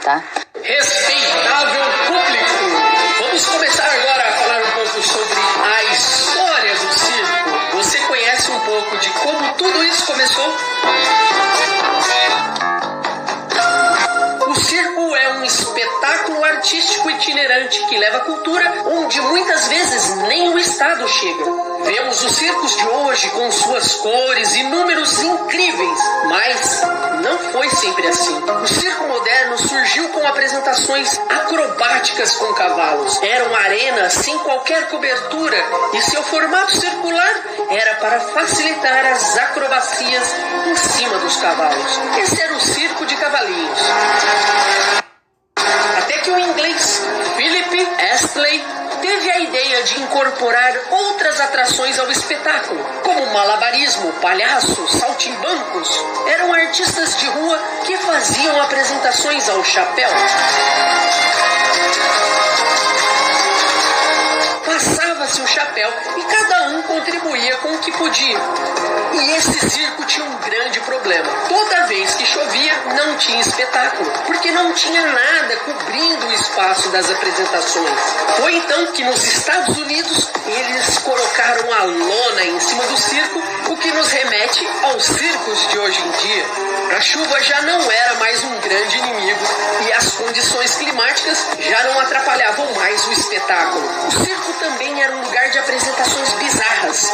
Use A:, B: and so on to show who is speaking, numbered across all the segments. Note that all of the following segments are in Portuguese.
A: tá?
B: Respeitável público, vamos começar agora a falar um pouco sobre a história do circo. Você conhece um pouco de como tudo isso começou? O circo é um espetáculo artístico itinerante que leva cultura onde muitas vezes nem o Estado chega. Vemos os circos de hoje com suas cores e números incríveis, mas não foi sempre assim. O circo moderno surgiu com apresentações acrobáticas com cavalos. Eram arenas sem qualquer cobertura e seu formato circular era para facilitar as acrobacias em cima dos cavalos. Esse era o circo de cavalinhos. Até que o inglês Philip Astley teve a ideia de incorporar outras atrações ao espetáculo, como malabarismo, palhaços, saltimbancos. Eram artistas de rua que faziam apresentações ao chapéu. Passava-se o chapéu e cada um contribuía com o que podia. E esse circo tinha um grande problema. Toda vez que chovia, não tinha espetáculo, porque não tinha nada cobrindo o espaço das apresentações. Foi então que nos Estados Unidos eles colocaram a lona em cima do circo, o que nos remete aos circos de hoje em dia. A chuva já não era mais um grande inimigo e as condições climáticas já não atrapalhavam mais o espetáculo. O circo também era um lugar de apresentações bizarras.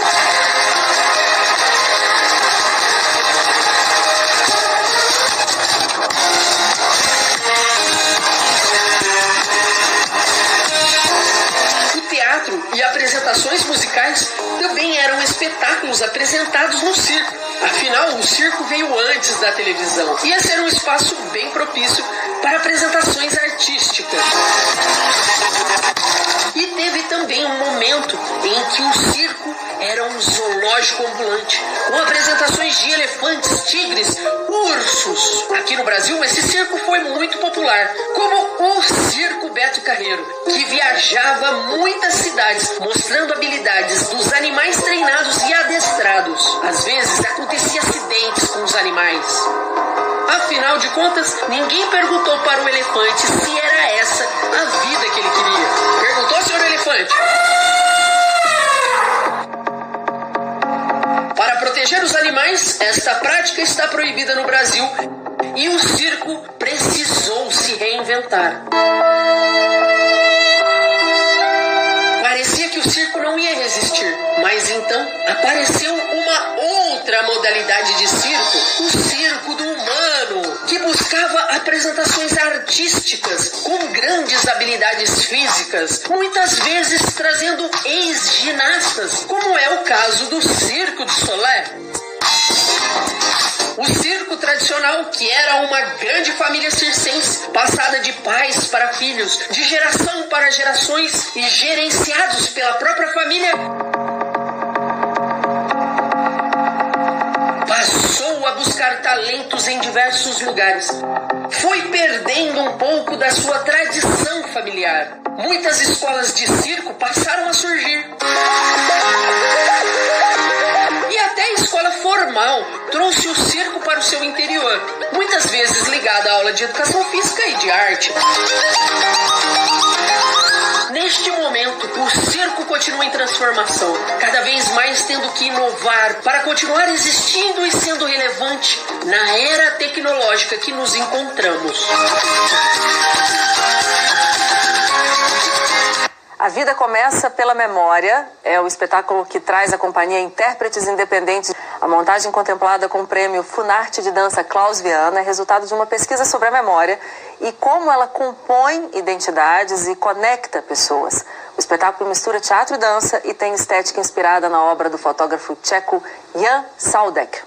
B: O teatro e apresentações musicais também eram espetáculos apresentados no circo. Afinal, o circo veio antes da televisão e esse era um espaço bem propício para apresentações artísticas. E teve também um momento em que o circo era um zoológico ambulante, com apresentações de elefantes, tigres, ursos. Aqui no Brasil, esse circo foi muito popular, como o Circo Beto Carreiro, que viajava muitas cidades, mostrando habilidades dos animais treinados e adestrados. Às vezes, acontecia acidentes com os animais. Afinal de contas, ninguém perguntou para o elefante se era essa a vida que ele queria. Perguntou, senhor elefante? Para proteger os animais, esta prática está proibida no Brasil e o circo precisou se reinventar. Parecia que o circo não ia resistir, mas então apareceu uma outra modalidade de circo, o circo do humano, que buscava apresentações artísticas com grandes habilidades físicas, muitas vezes trazendo ex-ginastas, como é o caso do Circo du Soleil. O circo tradicional, que era uma grande família circense, passada de pais para filhos, de geração para gerações e gerenciados pela própria família, passou a buscar talentos em diversos lugares. Foi perdendo um pouco da sua tradição familiar. Muitas escolas de circo passaram a surgir. E até a escola formal trouxe o circo para o seu interior, muitas vezes ligada à aula de educação física e de arte. Neste momento, o circo continua em transformação, cada vez mais tendo que inovar para continuar existindo e sendo relevante na era tecnológica que nos encontramos.
A: A Vida Começa pela Memória é o espetáculo que traz a companhia Intérpretes Independentes. A montagem contemplada com o prêmio Funarte de Dança Klaus Viana é resultado de uma pesquisa sobre a memória e como ela compõe identidades e conecta pessoas. O espetáculo mistura teatro e dança e tem estética inspirada na obra do fotógrafo tcheco Jan Saudek.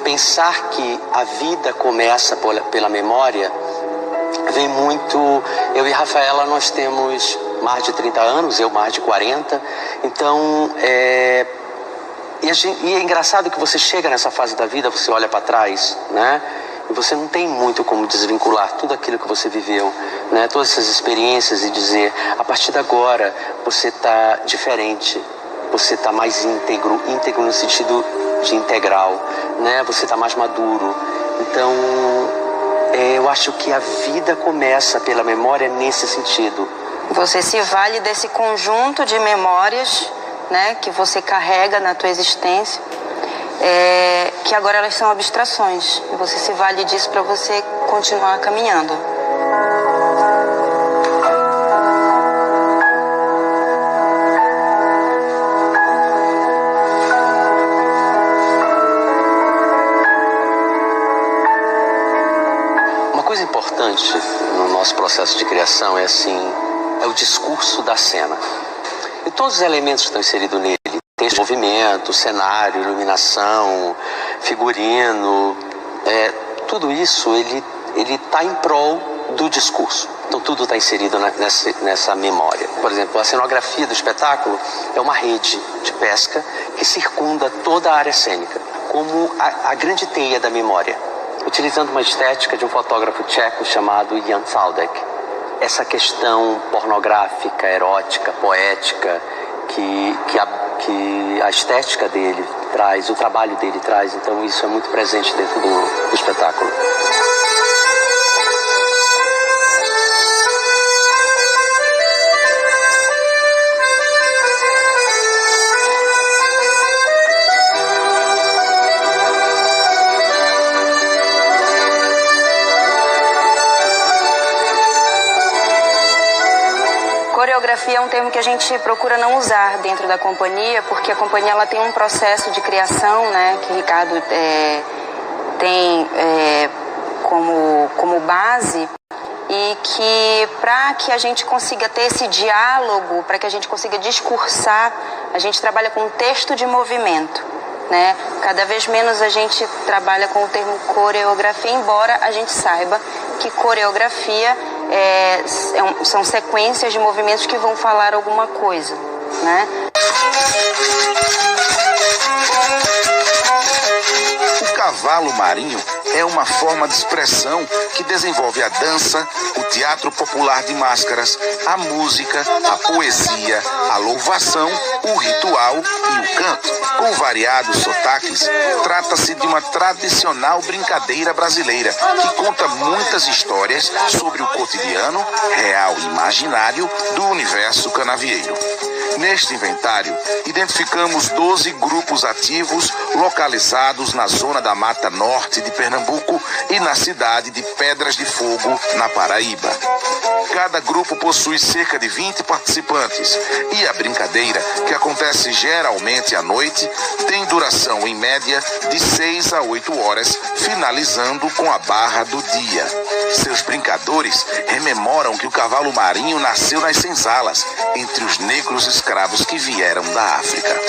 C: Pensar que a vida começa pela memória vem muito... Eu e Rafaela, nós temos mais de 30 anos, eu mais de 40. Então, E é engraçado que você chega nessa fase da vida, você olha para trás, né? E você não tem muito como desvincular tudo aquilo que você viveu, né? Todas essas experiências e dizer, a partir de agora você está diferente, você está mais íntegro no sentido de integral, né? Você está mais maduro. Então, eu acho que a vida começa pela memória nesse sentido.
D: Você se vale desse conjunto de memórias, né, que você carrega na tua existência, que agora elas são abstrações. E você se vale disso para você continuar caminhando.
C: Uma coisa importante no nosso processo de criação é o discurso da cena. E todos os elementos que estão inseridos nele, texto, movimento, cenário, iluminação, figurino, tudo isso ele está em prol do discurso. Então tudo está inserido nessa memória. Por exemplo, a cenografia do espetáculo é uma rede de pesca que circunda toda a área cênica, como a grande teia da memória, utilizando uma estética de um fotógrafo tcheco chamado Jan Saldek. Essa questão pornográfica, erótica, poética, que a estética dele traz, o trabalho dele traz, então isso é muito presente dentro do espetáculo.
D: Coreografia é um termo que a gente procura não usar dentro da companhia, porque a companhia ela tem um processo de criação, né, que o Ricardo tem como base, e que para que a gente consiga ter esse diálogo, para que a gente consiga discursar, a gente trabalha com texto de movimento, né? Cada vez menos a gente trabalha com o termo coreografia, embora a gente saiba que coreografia são sequências de movimentos que vão falar alguma coisa, né?
E: O cavalo marinho é uma forma de expressão que desenvolve a dança, o teatro popular de máscaras, a música, a poesia, a louvação, o ritual e o canto. Com variados sotaques, trata-se de uma tradicional brincadeira brasileira que conta muitas histórias sobre o cotidiano, real e imaginário do universo canavieiro. Neste inventário, identificamos 12 grupos ativos localizados na zona da Mata Norte de Pernambuco e na cidade de Pedras de Fogo, na Paraíba. Cada grupo possui cerca de 20 participantes e a brincadeira, que acontece geralmente à noite, tem duração em média de 6 a 8 horas, finalizando com a barra do dia. Seus brincadores rememoram que o cavalo marinho nasceu nas senzalas, entre os negros escravos que vieram da África.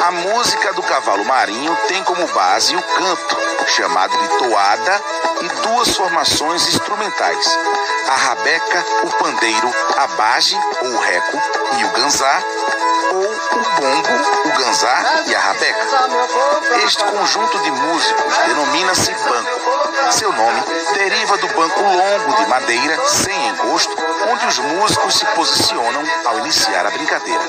E: A música do cavalo marinho tem como base o canto, chamado de toada, e duas formações instrumentais: a rabeca, o pandeiro, a bage ou reco e o ganzá, ou o bombo, o ganzá e a rabeca. Este conjunto de músicos denomina-se banco. Seu nome deriva do banco longo de madeira, sem encosto, onde os músicos se posicionam ao iniciar a brincadeira.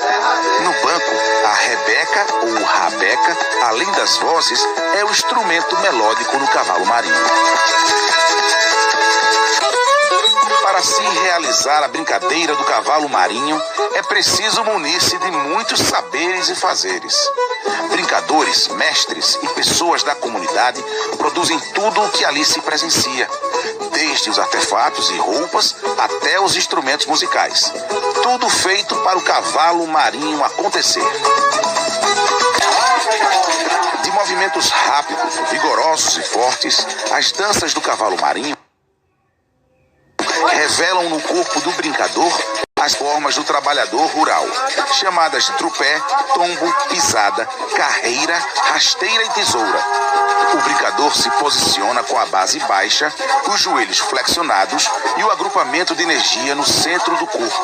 E: No banco, a rebeca ou rabeca, além das vozes, é o instrumento melódico no cavalo marinho. Para se realizar a brincadeira do cavalo marinho, é preciso munir-se de muitos saberes e fazeres. Brincadores, mestres e pessoas da comunidade produzem tudo o que ali se presencia, desde os artefatos e roupas até os instrumentos musicais. Tudo feito para o cavalo marinho acontecer. De movimentos rápidos, vigorosos e fortes, as danças do cavalo marinho revelam no corpo do brincador as formas do trabalhador rural, chamadas de trupé, tombo, pisada, carreira, rasteira e tesoura. O brincador se posiciona com a base baixa, os joelhos flexionados e o agrupamento de energia no centro do corpo.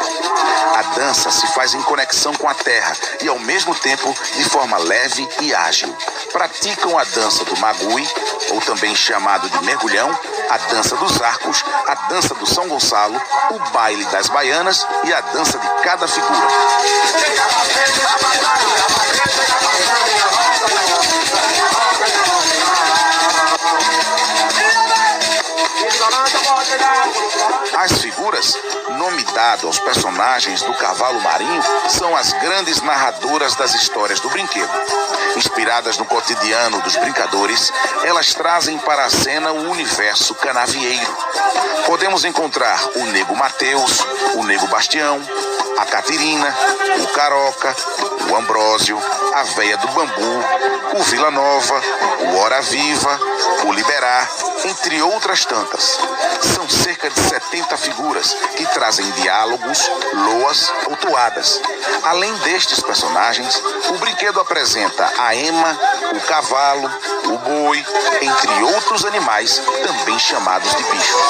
E: A dança se faz em conexão com a terra e, ao mesmo tempo, de forma leve e ágil. Praticam a dança do magui, ou também chamado de mergulhão, a dança dos arcos, a dança do São Gonçalo, o baile das baianas e a dança de cada figura. As figuras, nome dado aos personagens do cavalo marinho, são as grandes narradoras das histórias do brinquedo. Inspiradas no cotidiano dos brincadores, elas trazem para a cena o universo canavieiro. Podemos encontrar o Nego Mateus, o Nego Bastião, a Catirina, o Caroca, o Ambrósio, a Véia do Bambu, o Vila Nova, o Hora Viva, o Liberar, entre outras tantas. São cerca de 70 figuras que trazem diálogos, loas ou toadas. Além destes personagens, o brinquedo apresenta a ema, o cavalo, o boi, entre outros animais também chamados de bichos.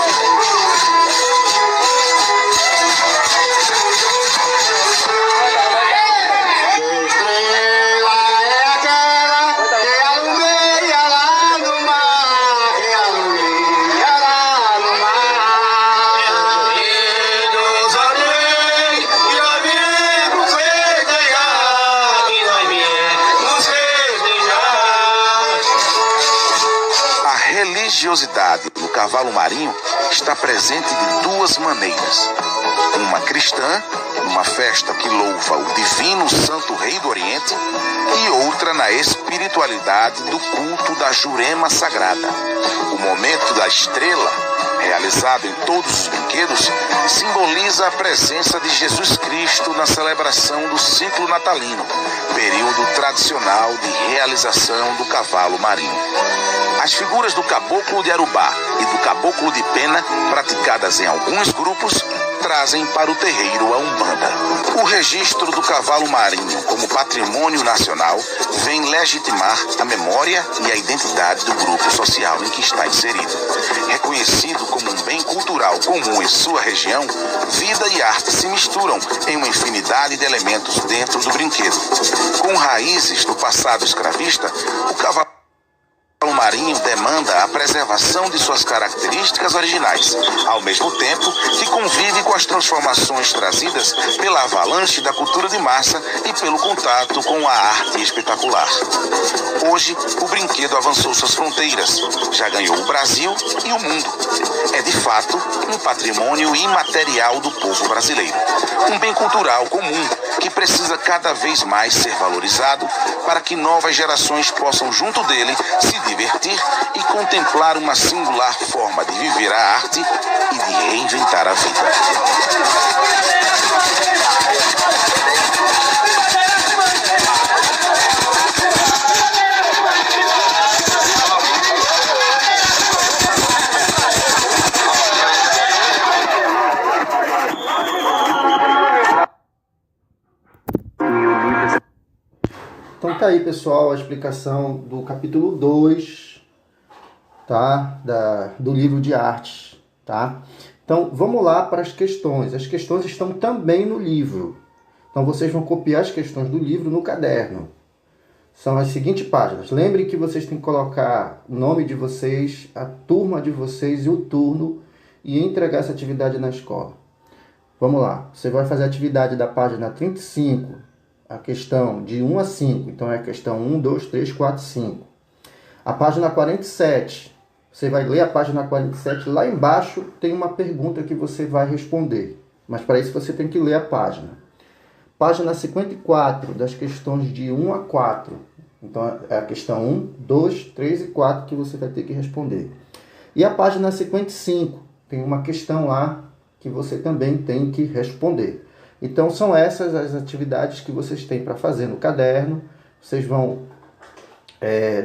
E: A religiosidade no cavalo marinho está presente de duas maneiras. Uma cristã, numa festa que louva o divino Santo Rei do Oriente, e outra na espiritualidade do culto da Jurema Sagrada. O momento da estrela, realizado em todos os brinquedos, simboliza a presença de Jesus Cristo na celebração do ciclo natalino, período tradicional de realização do cavalo marinho. As figuras do caboclo de Arubá e do caboclo de Pena, praticadas em alguns grupos, trazem para o terreiro a Umbanda. O registro do cavalo marinho como patrimônio nacional vem legitimar a memória e a identidade do grupo social em que está inserido. Reconhecido como um bem cultural comum em sua região, vida e arte se misturam em uma infinidade de elementos dentro do brinquedo. Com raízes do passado escravista, o cavalo marinho demanda a preservação de suas características originais, ao mesmo tempo que convive com as transformações trazidas pela avalanche da cultura de massa e pelo contato com a arte espetacular. Hoje, o brinquedo avançou suas fronteiras, já ganhou o Brasil e o mundo. É, de fato, um patrimônio imaterial do povo brasileiro. Um bem cultural comum que precisa cada vez mais ser valorizado para que novas gerações possam, junto dele, se divertir e contemplar uma singular forma de viver a arte e de reinventar a vida.
F: Então tá aí, pessoal, a explicação do capítulo 2, tá? Do livro de artes, tá? Então, vamos lá para as questões. As questões estão também no livro. Então, vocês vão copiar as questões do livro no caderno. São as seguintes páginas. Lembrem que vocês têm que colocar o nome de vocês, a turma de vocês e o turno e entregar essa atividade na escola. Vamos lá. Você vai fazer a atividade da página 35, a questão de 1 a 5. Então, é a questão 1, 2, 3, 4, 5. A página 47. Você vai ler a página 47. Lá embaixo tem uma pergunta que você vai responder. Mas para isso você tem que ler a página. Página 54, das questões de 1 a 4. Então, é a questão 1, 2, 3 e 4 que você vai ter que responder. E a página 55, tem uma questão lá que você também tem que responder. Então, são essas as atividades que vocês têm para fazer no caderno. Vocês vão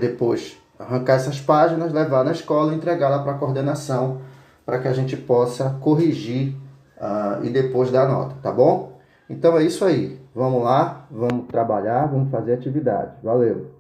F: depois arrancar essas páginas, levar na escola e entregar lá para a coordenação, para que a gente possa corrigir e depois dar nota, tá bom? Então é isso aí. Vamos lá, vamos trabalhar, vamos fazer atividade. Valeu!